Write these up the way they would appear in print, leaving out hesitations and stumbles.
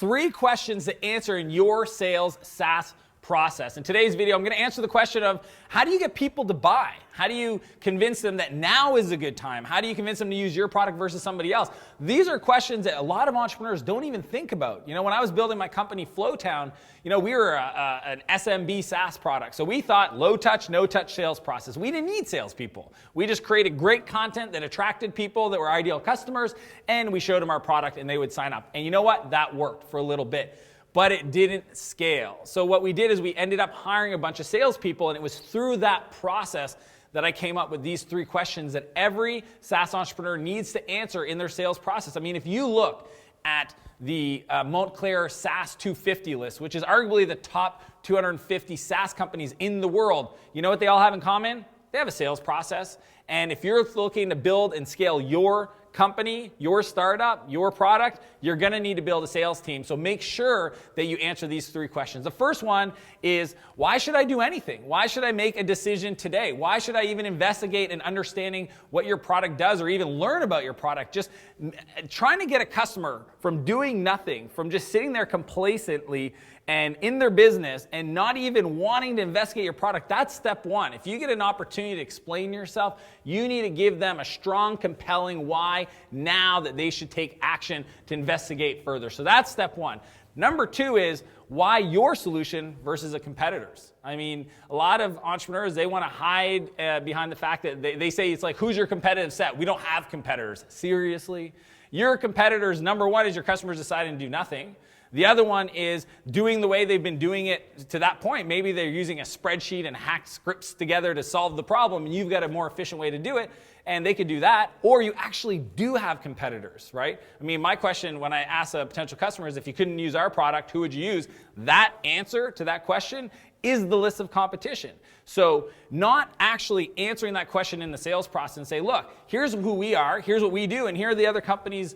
3 questions to answer in your sales SaaS process. In today's video, I'm going to answer the question of how do you get people to buy? How do you convince them that now is a good time? How do you convince them to use your product versus somebody else? These are questions that a lot of entrepreneurs don't even think about. You know, when I was building my company Flowtown, you know, we were an SMB SaaS product. So we thought low touch, no touch sales process. We didn't need salespeople. We just created great content that attracted people that were ideal customers, and we showed them our product and they would sign up. And you know what? That worked for a little bit. But it didn't scale. So what we did is we ended up hiring a bunch of salespeople, and it was through that process that I came up with these 3 questions that every SaaS entrepreneur needs to answer in their sales process. I mean, if you look at the Montclair SaaS 250 list, which is arguably the top 250 SaaS companies in the world, you know what they all have in common? They have a sales process. And if you're looking to build and scale your company, your startup, your product, you're going to need to build a sales team. So make sure that you answer these 3 questions. The first one is, why should I do anything? Why should I make a decision today? Why should I even investigate in understanding what your product does or even learn about your product? Just trying to get a customer from doing nothing, from just sitting there complacently and in their business and not even wanting to investigate your product, that's step 1. If you get an opportunity to explain yourself, you need to give them a strong, compelling why now that they should take action to investigate further. So that's step 1. Number 2 is why your solution versus a competitor's. I mean, a lot of entrepreneurs, they want to hide behind the fact that they say it's like, who's your competitive set? We don't have competitors. Seriously? Your competitors, number 1 is your customers deciding to do nothing. The other one is doing the way they've been doing it to that point. Maybe they're using a spreadsheet and hacked scripts together to solve the problem, and you've got a more efficient way to do it, and they could do that. Or you actually do have competitors, right? I mean, my question when I ask a potential customer is, if you couldn't use our product, who would you use? That answer to that question is the list of competition. So not actually answering that question in the sales process and say, look, here's who we are, here's what we do, and here are the other companies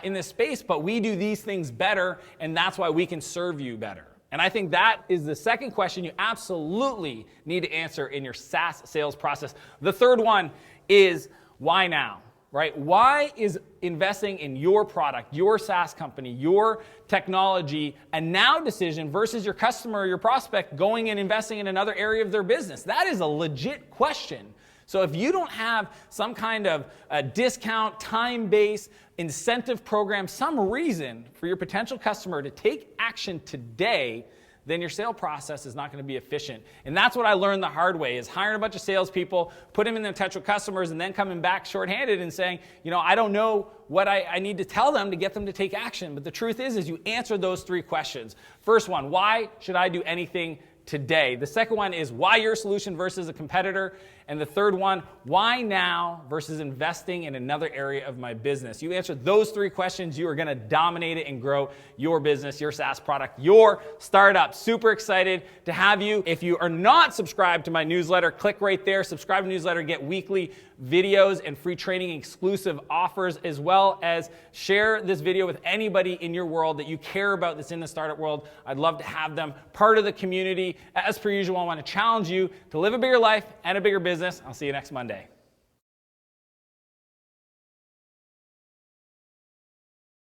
in this space, but we do these things better, and that's why we can serve you better. And I think that is the second question you absolutely need to answer in your SaaS sales process. The third one is, why now? Right? Why is investing in your product, your SaaS company, your technology a now decision versus your customer or your prospect going and investing in another area of their business? That is a legit question. So if you don't have some kind of a discount, time-based, incentive program, some reason for your potential customer to take action today, then your sales process is not going to be efficient. And that's what I learned the hard way, is hiring a bunch of salespeople, put them in touch with customers, and then coming back shorthanded and saying, you know, I don't know what I need to tell them to get them to take action. But the truth is you answer those 3 questions. First one, why should I do anything today? The second one is, why your solution versus a competitor? And the third one, why now versus investing in another area of my business? You answer those 3 questions, you are going to dominate it and grow your business, your SaaS product, your startup. Super excited to have you. If you are not subscribed to my newsletter, click right there. Subscribe to the newsletter, get weekly videos and free training, exclusive offers, as well as share this video with anybody in your world that you care about that's in the startup world. I'd love to have them part of the community. As per usual, I want to challenge you to live a bigger life and a bigger business. I'll see you next Monday.